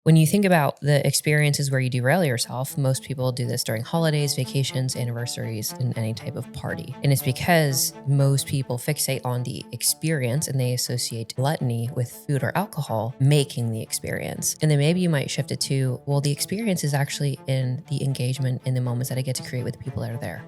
When you think about the experiences where you derail yourself, most people do this during holidays, vacations, anniversaries, and any type of party. And it's because most people fixate on the experience and they associate gluttony with food or alcohol making the experience. And then maybe you might shift it to, well, the experience is actually in the engagement in the moments that I get to create with the people that are there.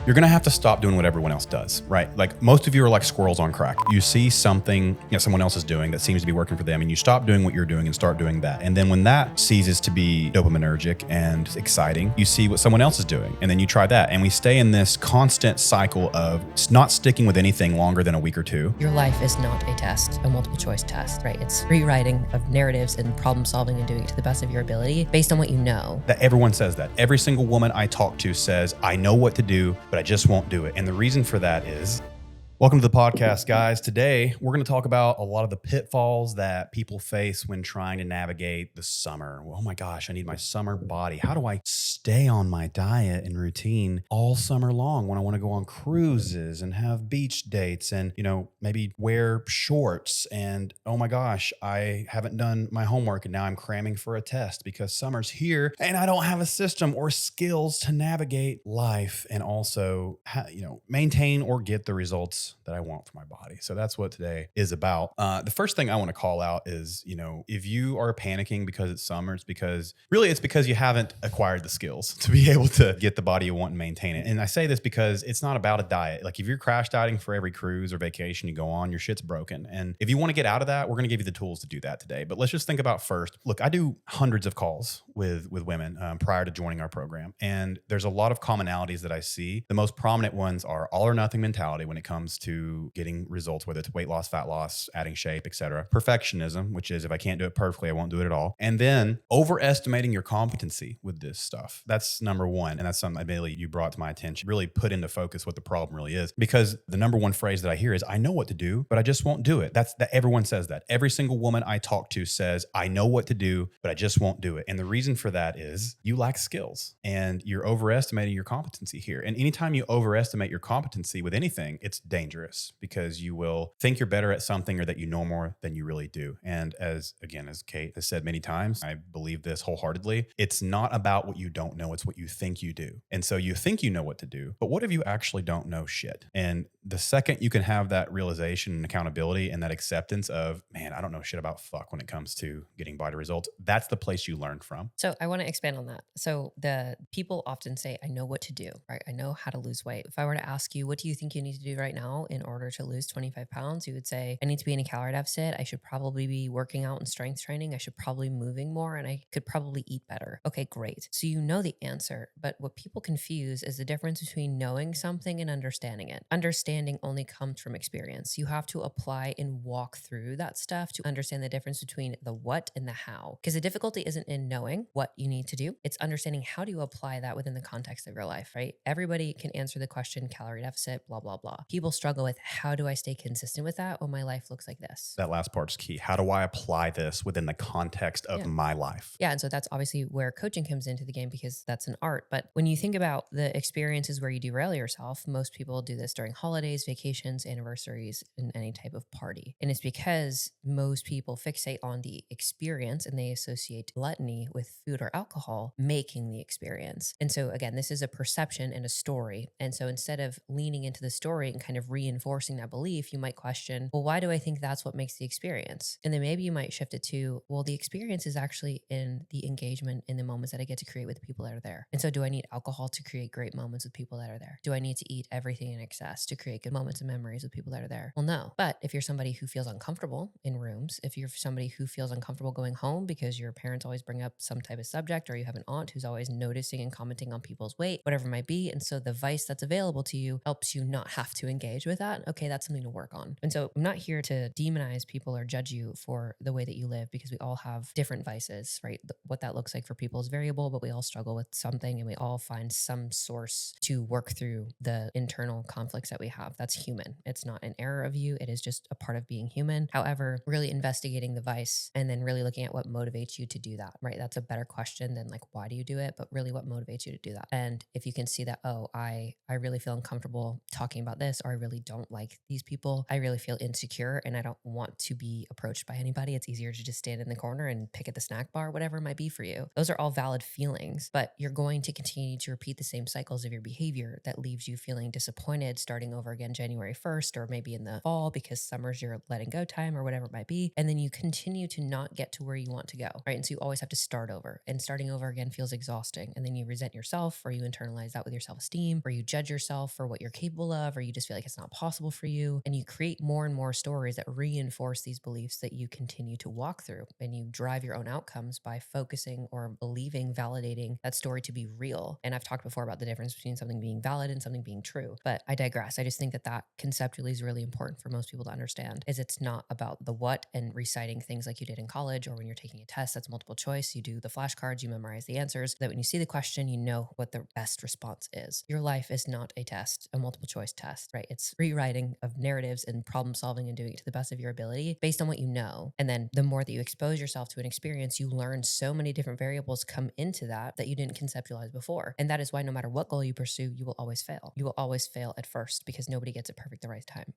You're going to have to stop doing what everyone else does, right? Like most of you are like squirrels on crack. You see something someone else is doing that seems to be working for them, and you stop doing what you're doing and start doing that. And then when that ceases to be dopaminergic and exciting, you see what someone else is doing, and then you try that. And we stay in this constant cycle of not sticking with anything longer than a week or two. Your life is not a test, a multiple choice test, right? It's rewriting of narratives and problem solving and doing it to the best of your ability based on what you know. That everyone says that. Every single woman I talk to says, I know what to do, but I just won't do it. And the reason for that is, welcome to the podcast, guys. Today, we're going to talk about a lot of the pitfalls that people face when trying to navigate the summer. Oh my gosh, I need my summer body. How do I stay on my diet and routine all summer long when I want to go on cruises and have beach dates and, maybe wear shorts? And oh my gosh, I haven't done my homework and now I'm cramming for a test because summer's here and I don't have a system or skills to navigate life and also, maintain or get the results that I want for my body. So that's what today is about. The first thing I want to call out is, if you are panicking because it's summer, it's because you haven't acquired the skills to be able to get the body you want and maintain it. And I say this because it's not about a diet. Like if you're crash dieting for every cruise or vacation you go on, your shit's broken. And if you want to get out of that, we're going to give you the tools to do that today. But let's just think about first. Look, I do hundreds of calls with women prior to joining our program. And there's a lot of commonalities that I see. The most prominent ones are all or nothing mentality when it comes to getting results, whether it's weight loss, fat loss, adding shape, etc. Perfectionism, which is if I can't do it perfectly, I won't do it at all. And then overestimating your competency with this stuff. That's number one. And that's something admittedly you brought to my attention, really put into focus what the problem really is. Because the number one phrase that I hear is, I know what to do, but I just won't do it. That everyone says that. Every single woman I talk to says, I know what to do, but I just won't do it. And the reason for that is you lack skills and you're overestimating your competency here. And anytime you overestimate your competency with anything, it's dangerous because you will think you're better at something or that you know more than you really do. And as Kait has said many times, I believe this wholeheartedly, it's not about what you don't know, it's what you think you do. And so you think you know what to do, but what if you actually don't know shit? And the second you can have that realization and accountability and that acceptance of, man, I don't know shit about fuck when it comes to getting body results, that's the place you learn from. So I want to expand on that. So the people often say, I know what to do, right? I know how to lose weight. If I were to ask you, what do you think you need to do right now in order to lose 25 pounds? You would say, I need to be in a calorie deficit. I should probably be working out and strength training. I should probably be moving more and I could probably eat better. Okay, great. So you know the answer, but what people confuse is the difference between knowing something and understanding it. Understanding only comes from experience. You have to apply and walk through that stuff to understand the difference between the what and the how. Because the difficulty isn't in knowing what you need to do. It's understanding how do you apply that within the context of your life, right? Everybody can answer the question, calorie deficit, blah, blah, blah. People struggle with how do I stay consistent with that when my life looks like this? That last part's key. How do I apply this within the context of my life? Yeah. And so that's obviously where coaching comes into the game because that's an art. But when you think about the experiences where you derail yourself, most people do this during holidays, vacations, anniversaries, and any type of party. And it's because most people fixate on the experience and they associate gluttony with food or alcohol making the experience. And so again, this is a perception and a story. And so instead of leaning into the story and kind of reinforcing that belief, you might question, well, why do I think that's what makes the experience? And then maybe you might shift it to, well, the experience is actually in the engagement in the moments that I get to create with the people that are there. And so do I need alcohol to create great moments with people that are there? Do I need to eat everything in excess to create good moments and memories with people that are there? Well, no. But if you're somebody who feels uncomfortable in rooms, if you're somebody who feels uncomfortable going home because your parents always bring up some type of subject, or you have an aunt who's always noticing and commenting on people's weight, whatever it might be, and so the vice that's available to you helps you not have to engage with that, okay, that's something to work on. And so I'm not here to demonize people or judge you for the way that you live because we all have different vices, right? What that looks like for people is variable, but we all struggle with something and we all find some source to work through the internal conflicts that we have. That's human. It's not an error of you. It is just a part of being human. However, really investigating the vice and then really looking at what motivates you to do that, right? That's a better question than like, why do you do it? But really what motivates you to do that? And if you can see that, oh, I really feel uncomfortable talking about this, or I really really don't like these people. I really feel insecure and I don't want to be approached by anybody. It's easier to just stand in the corner and pick at the snack bar, whatever it might be for you. Those are all valid feelings, but you're going to continue to repeat the same cycles of your behavior that leaves you feeling disappointed starting over again January 1st, or maybe in the fall because summer's your letting go time or whatever it might be. And then you continue to not get to where you want to go, right? And so you always have to start over, and starting over again feels exhausting. And then you resent yourself, or you internalize that with your self-esteem, or you judge yourself for what you're capable of, or you just feel like it's not possible for you. And you create more and more stories that reinforce these beliefs that you continue to walk through, and you drive your own outcomes by focusing or believing, validating that story to be real. And I've talked before about the difference between something being valid and something being true, but I digress. I just think that that conceptually is really important for most people to understand, is it's not about the what and reciting things like you did in college, or when you're taking a test that's multiple choice, you do the flashcards, you memorize the answers, so that when you see the question, you know what the best response is. Your life is not a test, a multiple choice test, right? It's rewriting of narratives and problem solving and doing it to the best of your ability based on what you know. And then the more that you expose yourself to an experience, you learn so many different variables come into that you didn't conceptualize before. And that is why no matter what goal you pursue, you will always fail. You will always fail at first, because nobody gets it perfect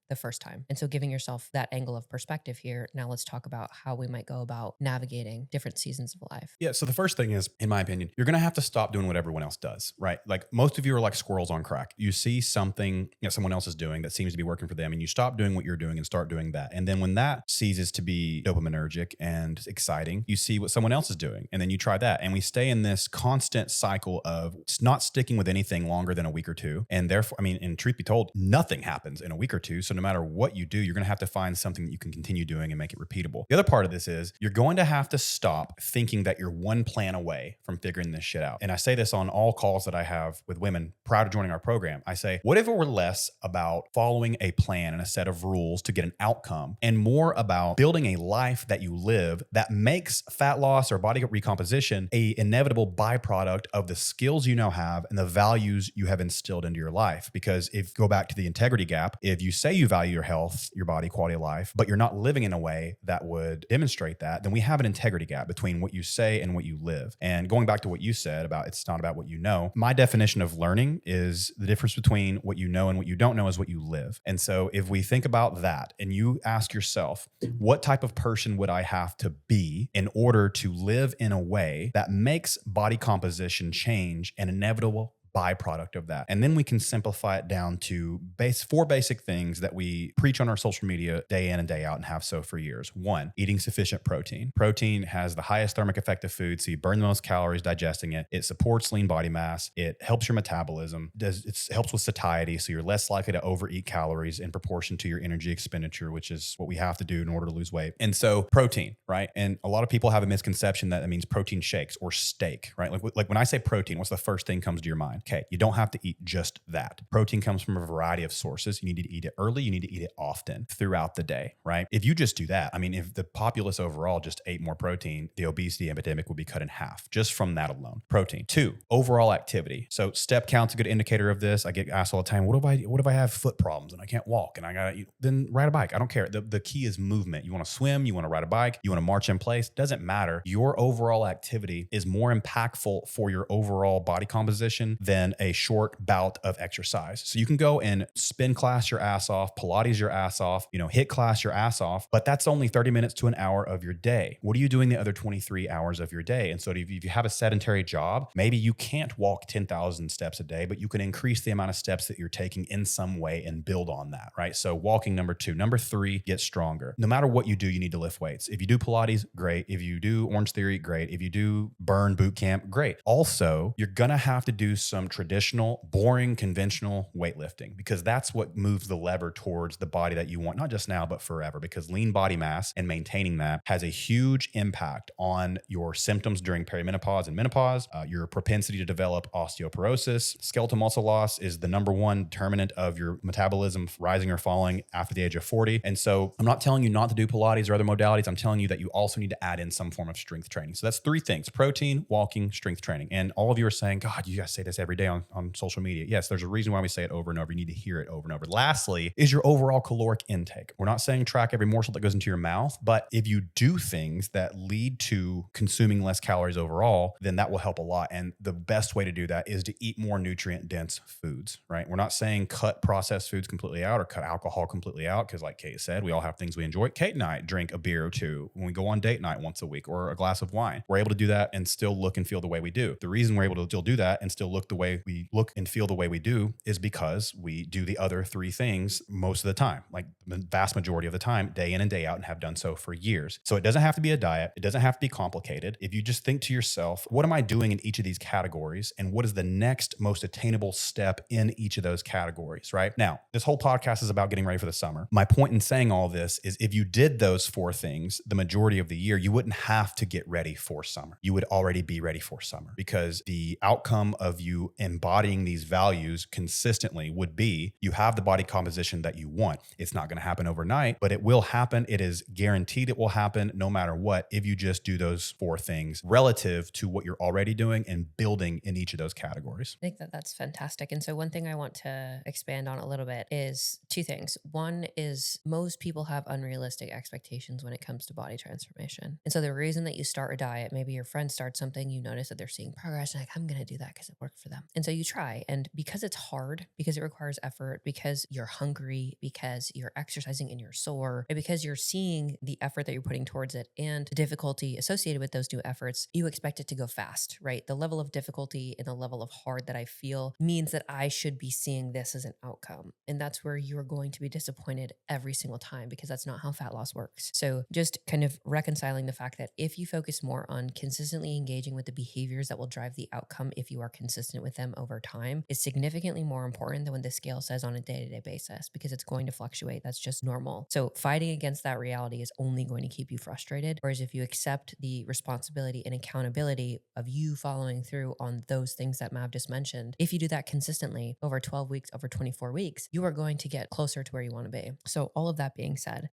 the first time. And so giving yourself that angle of perspective here, now let's talk about how we might go about navigating different seasons of life. Yeah. So the first thing is, in my opinion, you're going to have to stop doing what everyone else does, right? Like most of you are like squirrels on crack. You see something someone else is doing that seems to be working for them, and you stop doing what you're doing and start doing that. And then when that ceases to be dopaminergic and exciting, you see what someone else is doing, and then you try that. And we stay in this constant cycle of not sticking with anything longer than a week or two. And therefore, I mean, and truth be told, nothing happens in a week or two. So no matter what you do, you're going to have to find something that you can continue doing and make it repeatable. The other part of this is you're going to have to stop thinking that you're one plan away from figuring this shit out. And I say this on all calls that I have with women prior to joining our program. I say, what if it were less about following a plan and a set of rules to get an outcome, and more about building a life that you live that makes fat loss or body recomposition a inevitable byproduct of the skills you now have and the values you have instilled into your life? Because if go back to the integrity gap, if you say you value your health, your body, quality of life, but you're not living in a way that would demonstrate that, then we have an integrity gap between what you say and what you live. And going back to what you said about it's not about what you know, my definition of learning is the difference between what you know and what you don't know is what you live. And so if we think about that and you ask yourself, what type of person would I have to be in order to live in a way that makes body composition change an inevitable byproduct of that? And then we can simplify it down to four basic things that we preach on our social media day in and day out and have so for years. One, eating sufficient protein. Protein has the highest thermic effect of food, so you burn the most calories digesting it. It supports lean body mass. It helps your metabolism. It helps with satiety, so you're less likely to overeat calories in proportion to your energy expenditure, which is what we have to do in order to lose weight. And so protein, right? And a lot of people have a misconception that it means protein shakes or steak, right? Like when I say protein, what's the first thing comes to your mind? Okay, you don't have to eat just that. Protein comes from a variety of sources. You need to eat it early. You need to eat it often throughout the day, right? If you just do that, I mean, if the populace overall just ate more protein, the obesity epidemic would be cut in half just from that alone. Protein. Two, overall activity. So step count's a good indicator of this. I get asked all the time, what if I have foot problems and I can't walk and I gotta eat? Then ride a bike. I don't care. The key is movement. You want to swim, you want to ride a bike, you want to march in place. Doesn't matter. Your overall activity is more impactful for your overall body composition than a short bout of exercise. So you can go and spin class your ass off, Pilates your ass off, HIIT class your ass off, but that's only 30 minutes to an hour of your day. What are you doing the other 23 hours of your day? And so if you have a sedentary job, maybe you can't walk 10,000 steps a day, but you can increase the amount of steps that you're taking in some way and build on that, right? So walking, number two. Number three, get stronger. No matter what you do, you need to lift weights. If you do Pilates, great. If you do Orange Theory, great. If you do Burn Boot Camp, great. Also, you're going to have to do some traditional, boring, conventional weightlifting, because that's what moves the lever towards the body that you want, not just now, but forever, because lean body mass and maintaining that has a huge impact on your symptoms during perimenopause and menopause, your propensity to develop osteoporosis. Skeletal muscle loss is the number one determinant of your metabolism rising or falling after the age of 40. And so I'm not telling you not to do Pilates or other modalities. I'm telling you that you also need to add in some form of strength training. So that's three things: protein, walking, strength training. And all of you are saying, God, you guys say this every day on social media. Yes, there's a reason why we say it over and over. You need to hear it over and over. Lastly, is your overall caloric intake. We're not saying track every morsel that goes into your mouth, but if you do things that lead to consuming less calories overall, then that will help a lot. And the best way to do that is to eat more nutrient dense foods, right? We're not saying cut processed foods completely out or cut alcohol completely out, because like Kate said, we all have things we enjoy. Kate and I drink a beer or two when we go on date night once a week, or a glass of wine. We're able to do that and still look and feel the way we do. The reason we're able to still do that and still look the way we look and feel the way we do is because we do the other three things most of the time, like the vast majority of the time, day in and day out, and have done so for years. So it doesn't have to be a diet. It doesn't have to be complicated. If you just think to yourself, what am I doing in each of these categories? And what is the next most attainable step in each of those categories, right? Now, this whole podcast is about getting ready for the summer. My point in saying all this is if you did those four things the majority of the year, you wouldn't have to get ready for summer. You would already be ready for summer, because the outcome of you embodying these values consistently would be you have the body composition that you want. It's not going to happen overnight, but it will happen. It is guaranteed it will happen no matter what if you just do those four things relative to what you're already doing and building in each of those categories. I think that that's fantastic. And so one thing I want to expand on a little bit is two things. One is most people have unrealistic expectations when it comes to body transformation. And so the reason that you start a diet, maybe your friend starts something, you notice that they're seeing progress, and like, I'm going to do that because it worked for them. And so you try. And because it's hard, because it requires effort, because you're hungry, because you're exercising and you're sore, and because you're seeing the effort that you're putting towards it and the difficulty associated with those new efforts, you expect it to go fast, right? The level of difficulty and the level of hard that I feel means that I should be seeing this as an outcome. And that's where you're going to be disappointed every single time, because that's not how fat loss works. So just kind of reconciling the fact that if you focus more on consistently engaging with the behaviors that will drive the outcome, if you are consistent with them over time, is significantly more important than what the scale says on a day-to-day basis, because it's going to fluctuate. That's just normal. So fighting against that reality is only going to keep you frustrated. Whereas if you accept the responsibility and accountability of you following through on those things that Mav just mentioned, if you do that consistently over 12 weeks, over 24 weeks, you are going to get closer to where you want to be. So all of that being said,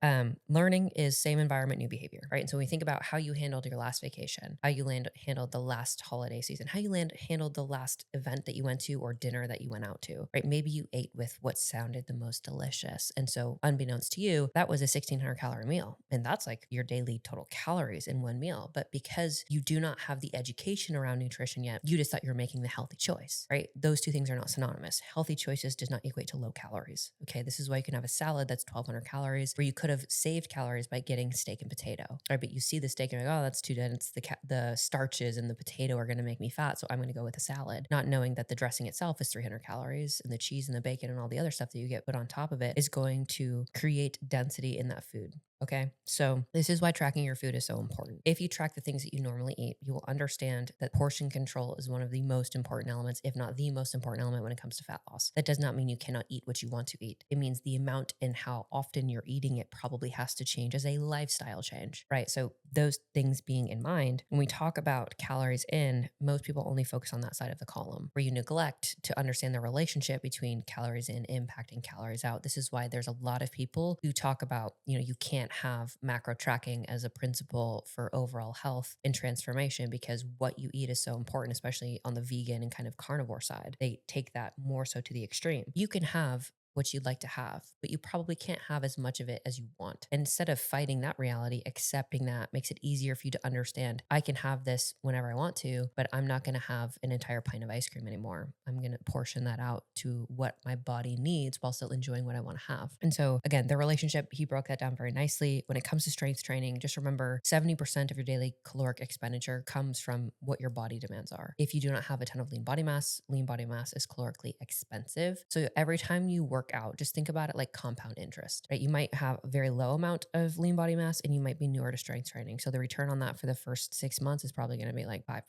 learning is same environment, new behavior, right? And so when we think about how you handled your last vacation, how you handled the last holiday season, how you handled the last event that you went to or dinner that you went out to, right? Maybe you ate with what sounded the most delicious. And so unbeknownst to you, that was a 1,600 calorie meal. And that's like your daily total calories in one meal. But because you do not have the education around nutrition yet, you just thought you were making the healthy choice, right? Those two things are not synonymous. Healthy choices does not equate to low calories. Okay. This is why you can have a salad that's 1,200 calories where you could have saved calories by getting steak and potato, right? But you see the steak and you're like, oh, that's too dense. The starches and the potato are going to make me fat. So I'm going to go with a salad, not knowing that the dressing itself is 300 calories and the cheese and the bacon and all the other stuff that you get put on top of it is going to create density in that food. Okay. So this is why tracking your food is so important. If you track the things that you normally eat, you will understand that portion control is one of the most important elements, if not the most important element when it comes to fat loss. That does not mean you cannot eat what you want to eat. It means the amount and how often you're eating it probably has to change as a lifestyle change, right? So those things being in mind, when we talk about calories in, most people only focus on that side of the column where you neglect to understand the relationship between calories in impacting calories out. This is why there's a lot of people who talk about, you can't have macro tracking as a principle for overall health and transformation, because what you eat is so important, especially on the vegan and kind of carnivore side. They take that more so to the extreme. You can have what you'd like to have, but you probably can't have as much of it as you want. And instead of fighting that reality, accepting that makes it easier for you to understand, I can have this whenever I want to, but I'm not going to have an entire pint of ice cream anymore. I'm going to portion that out to what my body needs while still enjoying what I want to have. And so again, the relationship, he broke that down very nicely. When it comes to strength training, just remember 70% of your daily caloric expenditure comes from what your body demands are. If you do not have a ton of lean body mass is calorically expensive. So every time you work out, just think about it like compound interest, right? You might have a very low amount of lean body mass and you might be newer to strength training. So the return on that for the first 6 months is probably going to be like 5%,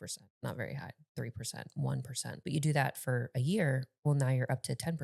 not very high, 3%, 1%. But you do that for a year, well, now you're up to 10%,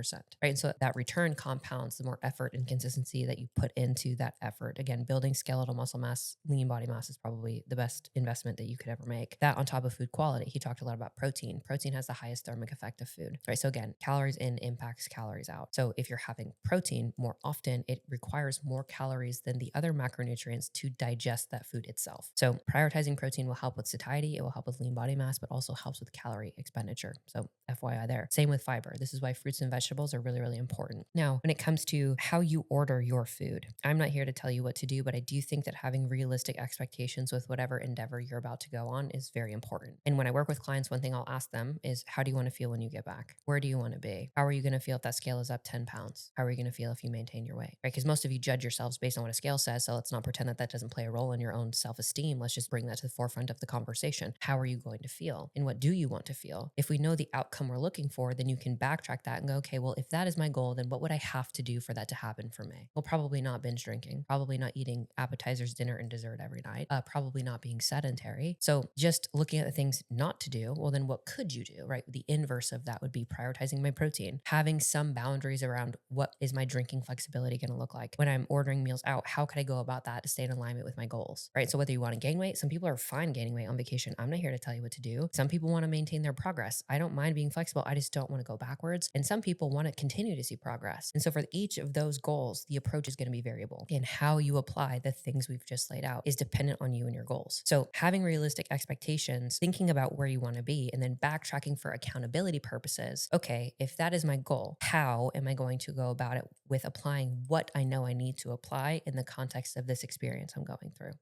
right? And so that return compounds the more effort and consistency that you put into that effort. Again, building skeletal muscle mass, lean body mass is probably the best investment that you could ever make. That on top of food quality. He talked a lot about protein. Protein has the highest thermic effect of food, right? So again, calories in impacts calories out. So if you're having protein more often, it requires more calories than the other macronutrients to digest that food itself. So prioritizing protein will help with satiety, it will help with lean body mass, but also helps with calorie expenditure. So FYI there. Same with fiber. This is why fruits and vegetables are really, really important. Now, when it comes to how you order your food, I'm not here to tell you what to do, but I do think that having realistic expectations with whatever endeavor you're about to go on is very important. And when I work with clients, one thing I'll ask them is, how do you want to feel when you get back? Where do you want to be? How are you going to feel if that scale is up 10 pounds? How are you going to feel if you maintain your weight? Right? Because most of you judge yourselves based on what a scale says. So let's not pretend that that doesn't play a role in your own self-esteem. Let's just bring that to the forefront of the conversation. How are you going to feel? And what do you want to feel? If we know the outcome we're looking for, then you can backtrack that and go, okay, well, if that is my goal, then what would I have to do for that to happen for me? Well, probably not binge drinking, probably not eating appetizers, dinner, and dessert every night, probably not being sedentary. So just looking at the things not to do, well, then what could you do, right? The inverse of that would be prioritizing my protein, having some boundaries around what is my drinking flexibility going to look like. When I'm ordering meals out, how could I go about that to stay in alignment with my goals, right? So whether you want to gain weight, some people are fine gaining weight on vacation. I'm not here to tell you what to do. Some people want to maintain their progress. I don't mind being flexible. I just don't want to go backwards. And some people want to continue to see progress. And so for each of those goals, the approach is going to be variable. And how you apply the things we've just laid out is dependent on you and your goals. So having realistic expectations, thinking about where you want to be, and then backtracking for accountability purposes. Okay, if that is my goal, how am I going to go about it with applying what I know I need to apply in the context of this experience I'm going through?